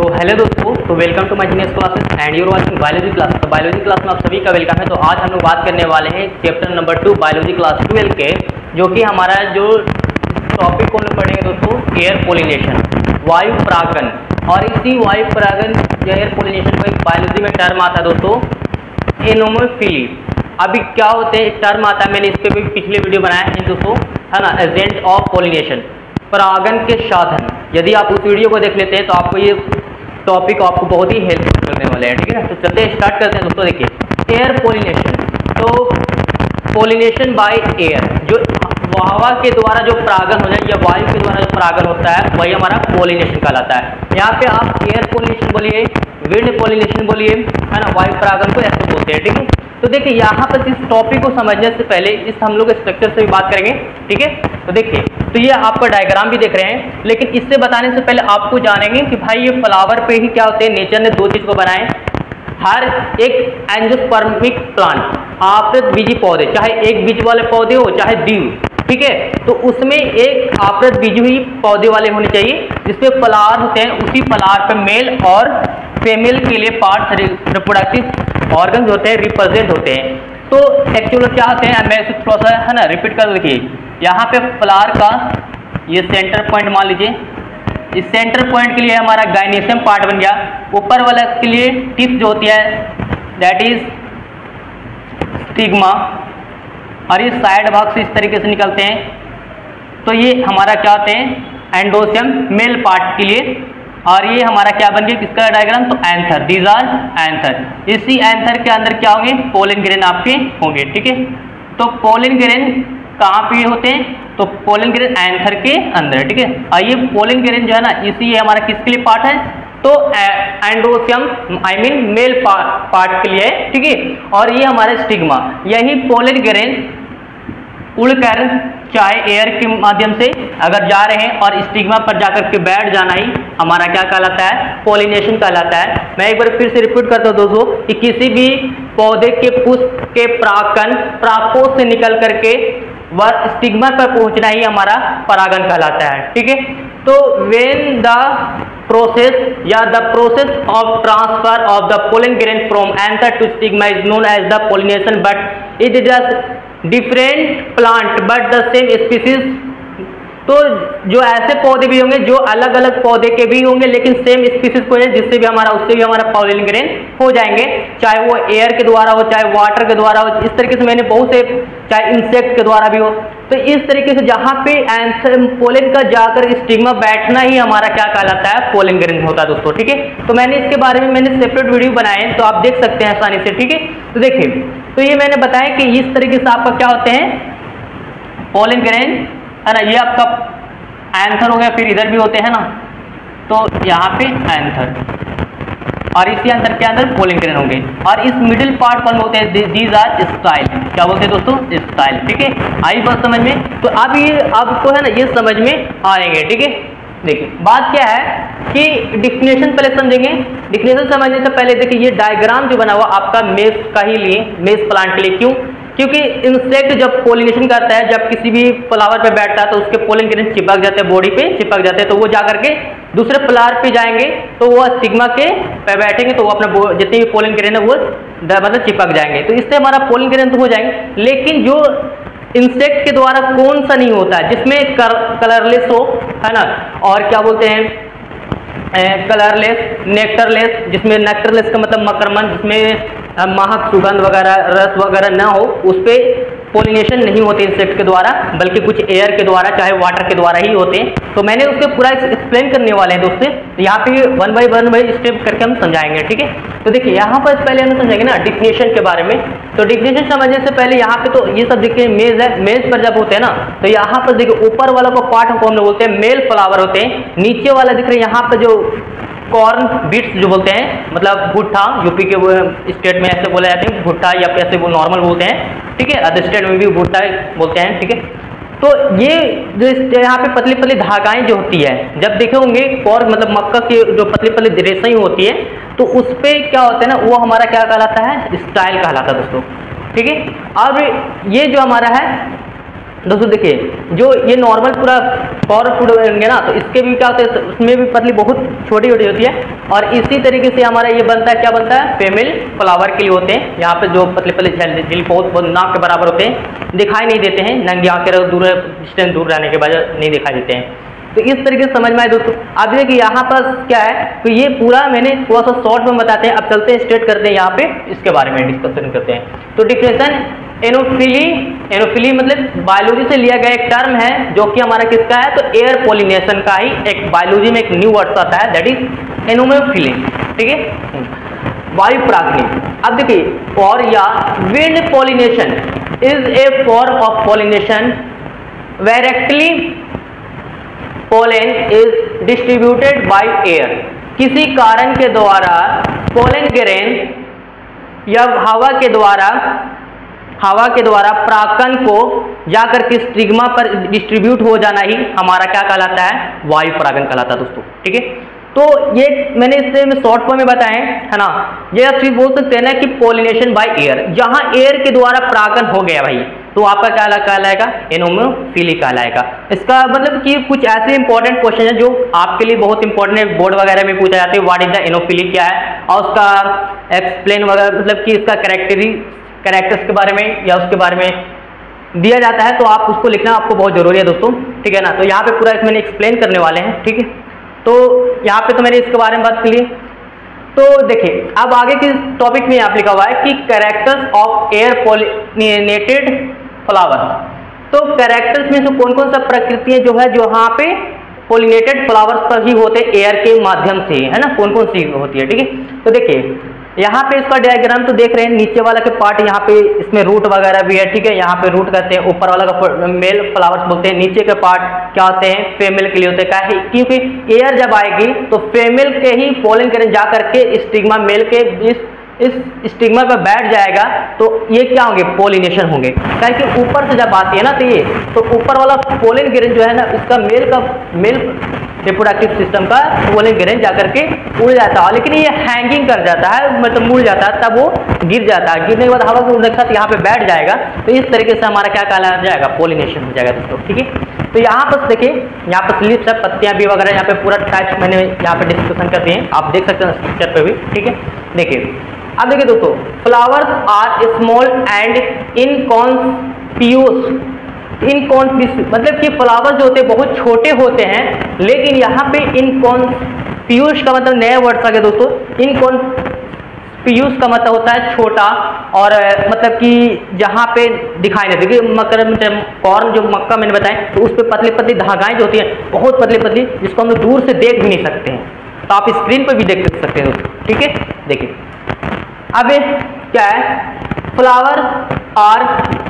तो हेलो दोस्तों, तो welcome to my genius classes and you're watching biology class. तो बायोलॉजी क्लास में आप सभी का वेलकम है। तो आज हम लोग बात करने वाले हैं चैप्टर नंबर 2 बायोलॉजी क्लास 12 के, जो कि हमारा जो टॉपिक को हम लोग पढ़ेंगे दोस्तों, एयर पोलिनेशन, वायु परागन। और इसी वायु परागन या एयर पोलिनेशन को एक बायोलॉजी में टर्म आता है दोस्तों, एनोमोफिली। अभी क्या होते हैं टर्म आता है, मैंने इस पर भी पिछले वीडियो बनाया है दोस्तों, है ना, एजेंट ऑफ पोलिनेशन, परागन के साधन। यदि आप उस वीडियो को देख लेते हैं तो आपको ये टॉपिक आपको बहुत ही हेल्पफुल करने वाले हैं, ठीक है। तो चलते स्टार्ट करते हैं दोस्तों। देखिए एयर पोलिनेशन, तो पोलिनेशन बाय एयर, जो हवा के द्वारा जो परागन हो जाए या वायु के द्वारा जो परागन होता है वही हमारा पोलिनेशन कहलाता है। यहाँ पे आप एयर पोलिनेशन बोलिए, विंड पोलिनेशन बोलिए, है ना, वायु परागन को ऐसे बोलते हैं, ठीक है। तो देखिए यहाँ पर इस टॉपिक को समझने से पहले इस हम लोग स्ट्रक्चर से भी बात करेंगे, ठीक है। तो देखिए, तो ये आपका डायग्राम भी देख रहे हैं, लेकिन इससे बताने से पहले आपको जानेंगे कि भाई ये फ्लावर पे ही क्या होते हैं। नेचर ने दो चीज़ को बनाए, हर एक एंजियोस्पर्मिक प्लांट, आवृत बीजी पौधे, चाहे एक बीज वाले पौधे हो चाहे द्विव, ठीक है, तो उसमें एक आवृत बीज ही पौधे वाले होने चाहिए, जिसपे फ्लावर होते हैं। उसी फ्लावर पे मेल और फीमेल के लिए पार्ट्स, रिप्रोडक्टिव ऑर्गन्स होते हैं, रिप्रेजेंट होते हैं। तो एक्चुअली क्या होते हैं, मैं इसे थोड़ा सा, है ना, रिपीट कर। देखिए यहाँ पे फ्लावर का ये सेंटर पॉइंट मान लीजिए, इस सेंटर पॉइंट के लिए हमारा गाइनेशियम पार्ट बन गया। ऊपर वाला के लिए टिप जो होती है दैट इज स्टिग्मा, और ये साइड भाग से इस तरीके से निकलते हैं। तो ये हमारा क्या होते हैं, एंडोसियम मेल पार्ट के लिए। और ये हमारा क्या बन गया, किसका डायग्राम, तो एंथर, दीज आर एंथर। इसी एंथर के अंदर क्या होंगे, पोलन ग्रेन आपके होंगे, ठीक है। तो पोलन ग्रेन कहाँ पे होते हैं, तो पोलन ग्रेन एंथर के अंदर, ठीक है। और ये पोलन ग्रेन जो है ना, इसी ये हमारा किसके लिए पार्ट है, तो एंडोसियम आई मीन मेल पार्ट के लिए, ठीक है। और ये हमारा स्टिग्मा, यही पोलन ग्रेन उड़कर चाहे एयर के माध्यम से अगर जा रहे हैं और स्टिग्मा पर जाकर के बैठ जाना ही हमारा क्या कहलाता है, पोलिनेशन कहलाता है। मैं एक बार फिर से रिपीट करता हूँ दोस्तों कि किसी भी पौधे के पुष्प के परागकोश से निकल करके वह स्टिग्मा पर पहुंचना ही हमारा परागन कहलाता है, ठीक है। तो व्हेन द प्रोसेस या the process of transfer of the pollen grain from anther to stigma is known as the pollination, but it is different plant but the same species. तो जो ऐसे पौधे भी होंगे जो अलग अलग पौधे के भी होंगे, लेकिन सेम स्पीसीज को है, जिससे भी हमारा उससे भी हमारा पोलन ग्रेन हो जाएंगे, चाहे वो एयर के द्वारा हो चाहे वाटर के द्वारा हो। इस तरीके से मैंने बहुत से, चाहे इंसेक्ट के द्वारा भी हो। तो इस तरीके से जहाँ पे पोलन का जाकर स्टिग्मा बैठना ही हमारा क्या कहलाता है, पोलन ग्रेन होता है दोस्तों, ठीक है। तो मैंने इसके बारे में मैंने सेपरेट वीडियो बनाए हैं, तो आप देख सकते हैं आसानी से, ठीक है। तो देखिए, तो ये मैंने बताया कि इस तरीके से आपका क्या होते हैं, पोलन ग्रेन, है ना, ये आपका एंथर हो गया। फिर इधर भी होते हैं ना, तो यहाँ पे एंथर, और इसी एंथर के अंदर पोलन ग्रेन होंगे। और इस मिडिल पार्ट पर होते हैं दीज आर स्टाइल, क्या बोलते हैं दोस्तों, स्टाइल, ठीक है। आई बात समझ में। तो अब ये आपको है ना ये समझ में आएंगे, ठीक है। देखिए बात क्या है कि डिफिनेशन पहले समझेंगे। डिफिनेशन समझने से पहले देखिए ये डायग्राम जो बना हुआ आपका मेज का ही लिए, मेज प्लांट के लिए। क्यों, क्योंकि इंसेक्ट जब पोलिनेशन करता है, जब किसी भी फ्लावर पे बैठता है तो उसके पोलन ग्रेन चिपक जाते हैं, बॉडी पे चिपक जाते हैं। तो वो जाकर के दूसरे फ्लावर पे जाएंगे तो वो स्टिग्मा के पे बैठेंगे, तो वो अपना जितने भी पोलन ग्रेन है वो मतलब चिपक जाएंगे। तो इससे हमारा पोलन ग्रेन तो हो जाएंगे। लेकिन जो इंसेक्ट के द्वारा कौन सा नहीं होता है, जिसमें कलरलेस हो, है ना, और क्या बोलते हैं कलरलेस, नेक्टरलेस, जिसमें नेक्टरलेस का मतलब मकरमन, जिसमें महक, सुगंध वगैरह, रस वगैरह ना हो, उस पर पोलिनेशन नहीं होते इंसेक्ट के द्वारा, बल्कि कुछ एयर के द्वारा चाहे वाटर के द्वारा ही होते हैं। तो मैंने उसके पूरा एक्सप्लेन करने वाले हैं दोस्तों, तो यहाँ पे वन बाई स्टेप करके हम समझाएंगे, ठीक है। तो देखिए यहाँ पर पहले हम समझेंगे ना डिफिनेशन के बारे में। तो डिफिनेशन समझने से पहले यहाँ पे तो ये सब देखिए मेज है, मेज पर जब होते हैं ना, तो यहाँ पर देखिए ऊपर वाला को पार्ट को हम लोग बोलते हैं मेल फ्लावर होते हैं। नीचे वाला दिख रहे हैं यहाँ पर जो कॉर्न बीट्स जो बोलते हैं, मतलब भुट्टा, यूपी के वो स्टेट में ऐसे बोले जाते हैं भुट्टा, या फिर ऐसे वो नॉर्मल बोलते हैं, ठीक है। अदर स्टेट में भी भुट्टा बोलते हैं, ठीक है। तो ये जो यहाँ पे पतली पतली धागाएं जो होती है, जब देखे होंगे कॉर्न मतलब मक्का की जो पतली पतली रेशें होती है, तो उस पर क्या होता है ना, वो हमारा क्या कहलाता है, स्टाइल कहलाता है दोस्तों, ठीक है। अब ये जो हमारा है दोस्तों देखिए जो ये नॉर्मल पूरा फॉर फूड होंगे ना, तो इसके भी क्या होता है, उसमें भी पतली बहुत छोटी छोटी होती है। और इसी तरीके से हमारा ये बनता है, क्या बनता है, फीमेल फ्लावर के लिए होते हैं। यहाँ पे जो पतले पतले दिल बहुत नाक के बराबर होते हैं, दिखाई नहीं देते हैं, नंगी आंखें दूर डिस्टेंस दूर रहने के वजह नहीं दिखाई देते हैं। तो इस तरीके से समझ में आए दोस्तों। अब देखिए यहाँ पर क्या है, तो ये पूरा मैंने थोड़ा सा शॉर्ट में बताते हैं। अब चलते हैं स्ट्रेट करते हैं यहाँ पे इसके बारे में डिस्कशन करते हैं। तो डिफिनेशन एनोफिली, एनोफिली मतलब बायोलॉजी से लिया गया एक टर्म है जो कि हमारा किसका है, तो एयर पोलिनेशन का ही एक बायोलॉजी में एक न्यू वर्ड आता है, दैट इज एनोमोफिली। ठीक है, वायु परागनी। अब देखिए और या wind pollination is a form of pollination where actually pollen is distributed by air. किसी कारण के द्वारा पोलन ग्रेन या हवा के द्वारा परागकण को जाकर के स्टिग्मा पर डिस्ट्रीब्यूट हो जाना ही हमारा क्या कहलाता है, वायु परागन कहलाता है दोस्तों। ठीक है, तो ये मैंने इससे शॉर्ट फॉर्म में बताएं, है ना। ये आप चीज बोल सकते हैं ना कि पोलिनेशन बाय एयर, जहां एयर के द्वारा परागन हो गया भाई, तो आपका क्या कहलाएगा, एनोमोफिली कहलाएगा। इसका मतलब कि कुछ ऐसे इंपॉर्टेंट क्वेश्चन है जो आपके लिए बहुत इंपॉर्टेंट है, बोर्ड वगैरह में पूछा जाता है, व्हाट इज द एनोफिली क्या है, और उसका एक्सप्लेन वगैरह मतलब कि इसका कैरेक्टर्स के बारे में या उसके बारे में दिया जाता है, तो आप उसको लिखना आपको बहुत जरूरी है दोस्तों। ठीक है ना, तो यहाँ पे पूरा मैंने एक्सप्लेन करने वाले हैं। ठीक है, तो यहाँ पे तो मैंने इसके बारे में बात की। तो देखिए अब आगे के टॉपिक में यहाँ लिखा हुआ है कि characters of air pollinated flowers. तो कैरेक्टर्स में से कौन कौन सा प्रकृतियां जो है जो यहाँ पे पोलिनेटेड फ्लावर्स पर ही होते हैं एयर के माध्यम से, है ना, कौन कौन सी होती है। ठीक है, तो देखिए यहाँ पे इसका डायग्राम तो देख रहे हैं, नीचे वाला के पार्ट यहाँ पे इसमें रूट वगैरह भी है। ठीक है, यहाँ पे रूट कहते हैं, ऊपर वाला का मेल फ्लावर्स बोलते हैं, नीचे के पार्ट क्या होते हैं, फीमेल के लिए होते हैं। क्या है, क्योंकि एयर जब आएगी तो फीमेल के ही पोलन ग्रेन जा करके स्टिग्मा मेल के इस स्टिग्मा पर बैठ जाएगा, तो ये क्या होंगे, पोलिनेशन होंगे। क्योंकि ऊपर से जब आती है ना, तो ये तो ऊपर वाला पोलन ग्रेन जो है ना, इसका मेल रिप्रोडक्टिव सिस्टम का पोलन ग्रेन जाकर के उड़ जाता है, लेकिन ये हैंगिंग कर जाता है, मतलब मुड़ जाता है, तब वो गिर जाता है। गिरने के बाद हवा के उड़ने के साथ यहाँ पे बैठ जाएगा, तो इस तरीके से हमारा क्या कहला जाएगा, पोलिनेशन हो जाएगा दोस्तों। ठीक है, तो यहाँ पर देखिए, यहाँ पर स्लिप्स है, पत्तियां भी वगैरह यहाँ पे पूरा टाइप मैंने यहाँ पे डिस्कशन करते हैं, आप देख सकते हैं स्ट्रक्चर पे भी। ठीक है, देखिए अब देखिए दोस्तों, फ्लावर्स आर स्मॉल एंड इनकॉन्स्पिक्यूअस। मतलब कि फ्लावर्स जो होते हैं बहुत छोटे होते हैं, लेकिन यहाँ पे इनकॉन्स्पिक्यूअस का मतलब नया वर्ड आ गया दोस्तों। इनकॉन्स्पिक्यूअस का मतलब होता है छोटा, और मतलब कि जहाँ पे दिखाई नहीं देगी। मकर कॉर्न जो मक्का मैंने बताया, तो उस पर पतली पतली धागाएं जो होती हैं बहुत पतली पतली, जिसको हम लोग दूर से देख भी नहीं सकते हैं, तो आप स्क्रीन पर भी देख सकते हैं दोस्तों। ठीक है, देखिए अब क्या है, flower are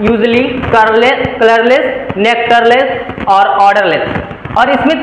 usually colourless, nectarless और ऑर्डरलेस। और इसमें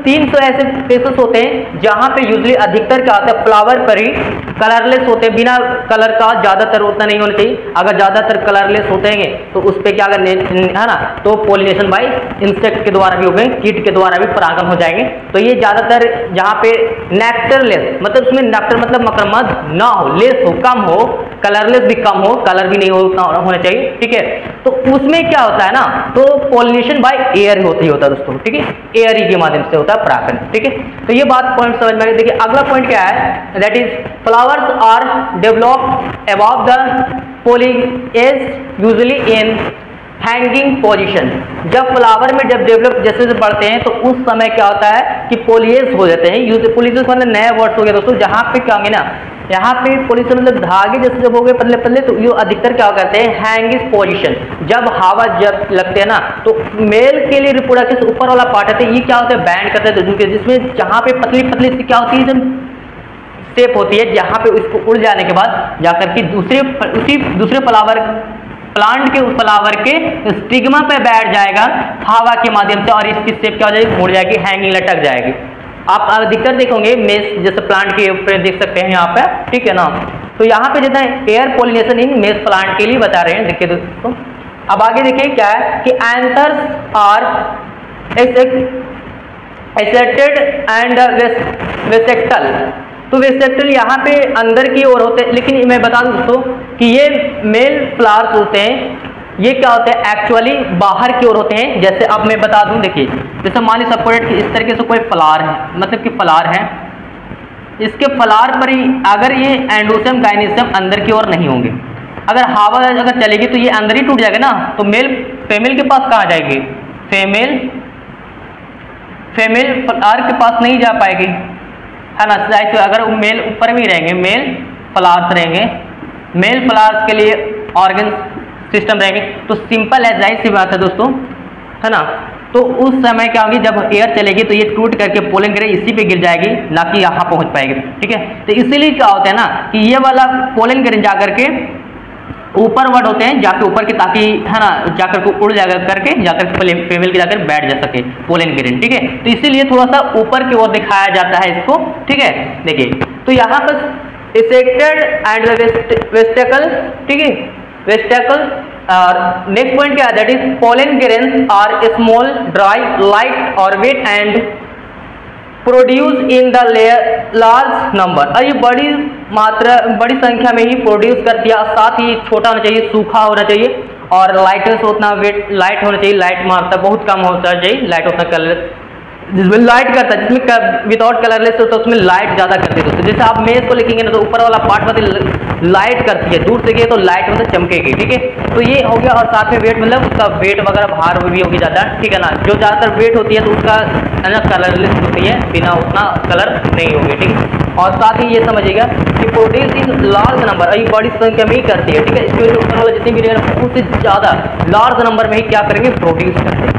300 ऐसे केसेस होते हैं जहाँ पे यूजली अधिकतर क्या होता है, फ्लावर पर ही कलरलेस होते हैं, बिना कलर का, ज़्यादातर उतना नहीं होना चाहिए। अगर ज़्यादातर कलरलेस होते हैं तो उस पर क्या अगर है ना, तो पोलिनेशन बाय इंसेक्ट के द्वारा भी हो गए, कीट के द्वारा भी परागन हो जाएंगे। तो ये ज़्यादातर जहाँ पे नेक्टरलेस, मतलब उसमें नेक्टर मतलब मकरमद ना हो, लेस हो, कम हो, कलरलेस भी कम हो, कलर भी नहीं हो उतना होना चाहिए। ठीक है, तो उसमें क्या होता है ना, तो पोलिनेशन बाय एयर होता है दोस्तों। ठीक है, एयर के माध्यम से होता है परागन। ठीक है, तो ये बात पॉइंट समझ में आ गई। देखिए अगला पॉइंट क्या है, that is flowers are develop above the foliage usually in hanging position. जब फ्लावर में जब डेवलप जैसे जैसे बढ़ते हैं, तो उस समय क्या होता है कि पोलिएज हो जाते हैं। पोलिएज मतलब नया वर्ड हो गया दोस्तों, जहाँ पे क्या होंगे ना, यहाँ पे पोलिएज मतलब धागे जैसे जब हो गए पतले पतले, तो ये अधिकतर क्या करते हैं, हैंगिंग पोजीशन। जब हवा जब लगते हैं ना, तो मेल के लिए रिप्रोडक्टिव ऊपर वाला पार्ट है, ये क्या होता है, बैंड करते हैं, जिसमें जहाँ पे पतली पतली सी क्या होती है, शेप होती है, जहाँ पे उसको उड़ जाने के बाद जाकर के दूसरे फ्लावर प्लांट के फ्लावर के स्टिग्मा पे बैठ जाएगा हवा के माध्यम से, और इसकी शेप क्या हो जाएगी, मुड़ जाएगी, हैंगिंग लटक जाएगी। आप अधिकतर देखोगे मेस जैसे प्लांट के ऊपर देख सकते हैं यहाँ पे। ठीक है ना, तो यहाँ पे जितना air pollination in mess plant के लिए बता रहे हैं। देखिए दोस्तों, अब आगे देखिए क्या है कि एंथर्स आर एसेटेड एंड वेसेक्टल। तो वेसेक्टल यहाँ पे अंदर की ओर होते हैं, लेकिन मैं बता दूं दोस्तों कि ये मेल फ्लावर्स होते हैं ये क्या होते हैं एक्चुअली बाहर की ओर होते हैं। जैसे अब मैं बता दूं, देखिए जैसे मान लीजिए सपोर्टेड कि इस तरीके से कोई फ्लावर है, मतलब कि फ्लावर है, इसके फ्लावर पर ही अगर ये एंडोसियम गाइनीशियम अंदर की ओर नहीं होंगे, अगर हवा अगर चलेगी तो ये अंदर ही टूट जाएगा ना, तो मेल फीमेल के पास कहाँ जाएगी, फीमेल फ्लावर के पास नहीं जा पाएगी, है ना। ऐसे अगर मेल ऊपर भी रहेंगे, मेल फ्लावर्स रहेंगे, मेल फ्लावर्स के लिए ऑर्गन सिस्टम रहेंगे, तो सिंपल है, जाहिर सी बात है दोस्तों, है ना। तो उस समय क्या होगी, जब एयर चलेगी तो ये टूट करके पोलन ग्रेन इसी पे गिर जाएगी, ना कि यहाँ पहुँच पाएगी, ठीक है। तो इसीलिए क्या होता है ना कि ये वाला पोलन ग्रेन जाकर के ऊपर वर्ड होते हैं, जाके ऊपर की, ताकि है ना जाकर को उड़ जाकर करके जाकर फीमेल के जाकर बैठ जा सके पोलन ग्रेन, ठीक है। तो इसीलिए थोड़ा सा ऊपर की ओर दिखाया जाता है इसको, ठीक है। देखिए तो यहाँ पर इसेक्टेड एंड वेस्टिकल, ठीक है, वेस्टिकल। और नेक्स्ट पॉइंट क्या है, that is pollen grains are small dry light और weight and produce in the large number. और ये बड़ी संख्या में ही प्रोड्यूस करती है, साथ ही छोटा होना चाहिए, सूखा होना चाहिए, और लाइटनेस उतना वेट लाइट होना चाहिए, लाइट मारता बहुत कम होता चाहिए, लाइट उतना कलर जिसमें लाइट करता है, जिसमें विदाउट कलरलेस होता है उसमें लाइट ज़्यादा करती है दोस्तों। जैसे आप मेज को लिखेंगे ना तो ऊपर वाला पार्ट मतलब लाइट करती है, दूर से गए तो लाइट मतलब चमकेगी, ठीक है। तो ये हो गया, और साथ में वेट मतलब उसका वेट वगैरह भार भी होगी ज़्यादा, ठीक है ना। जो ज़्यादातर वेट होती है तो उसका कलरलेस होती है, बिना उतना कलर नहीं होगी, ठीक है। और साथ ही ये समझिएगा कि प्रोड्यूस इन लार्ज नंबर, ये बड़ी संख्या में ही करती है, ठीक है। इसके ऊपर वाला जितनी भी रहेगा बहुत से ज़्यादा लार्ज नंबर में ही क्या करेंगे, प्रोड्यूस करते हैं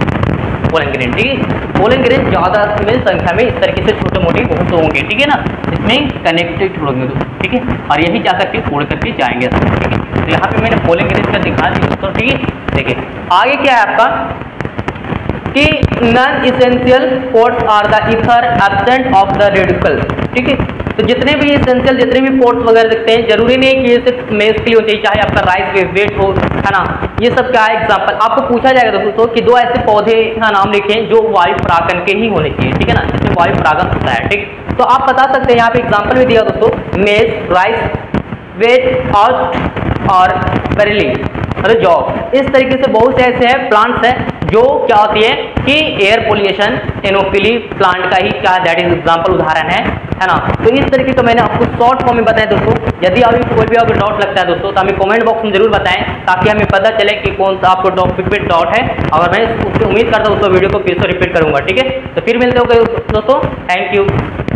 पोलन ग्रेन, ठीक है। पोलन ग्रेन ज़्यादा संख्या में इस तरीके से छोटे मोटे बहुत होंगे, ठीक है ना, इसमें कनेक्टेड होंगे दोस्तों, ठीक है। और यही जा करके उड़ करके जाएंगे, ठीक है। तो यहाँ पे मैंने पोलन ग्रेन का दिखा दिया दोस्तों, ठीक है। देखिए आगे क्या है आपका कि non essential parts are the either absent of the radical, ठीक है। तो जितने भी एसेंशियल जितने भी पोर्ट्स वगैरह दिखते हैं, जरूरी नहीं कि ये सिर्फ मेज के लिए होना चाहिए, चाहे आपका राइस वेट हो, है ना। ये सब क्या है एग्जांपल आपको पूछा जाएगा दोस्तों कि दो ऐसे पौधे का नाम लिखें जो वायु परागन के ही होने चाहिए, ठीक है ना, जिसमें वायु परागन होता है, ठीक। तो आप बता सकते हैं, यहाँ पे एग्जाम्पल भी दिया दोस्तों, मेज, राइस, वेट और बेरिली, मतलब जॉब। इस तरीके से बहुत से ऐसे हैं प्लांट्स हैं जो क्या होती है कि एयर पोल्यूशन एनोफिली प्लांट का ही क्या दैट इज एग्जांपल उदाहरण है ना। तो इस तरीके का मैंने आपको शॉर्ट फॉर्म में बताया दोस्तों। यदि अभी कोई भी आपको डाउट लगता है दोस्तों तो हमें कमेंट बॉक्स में जरूर बताएं, ताकि हमें पता चले कि कौन सा आपको टॉपिक पे डाउट है। अगर मैं उसकी उम्मीद करता हूँ दोस्तों वीडियो को फिर से रिपीट करूंगा, ठीक है। तो फिर मिलते हो दोस्तों, थैंक यू।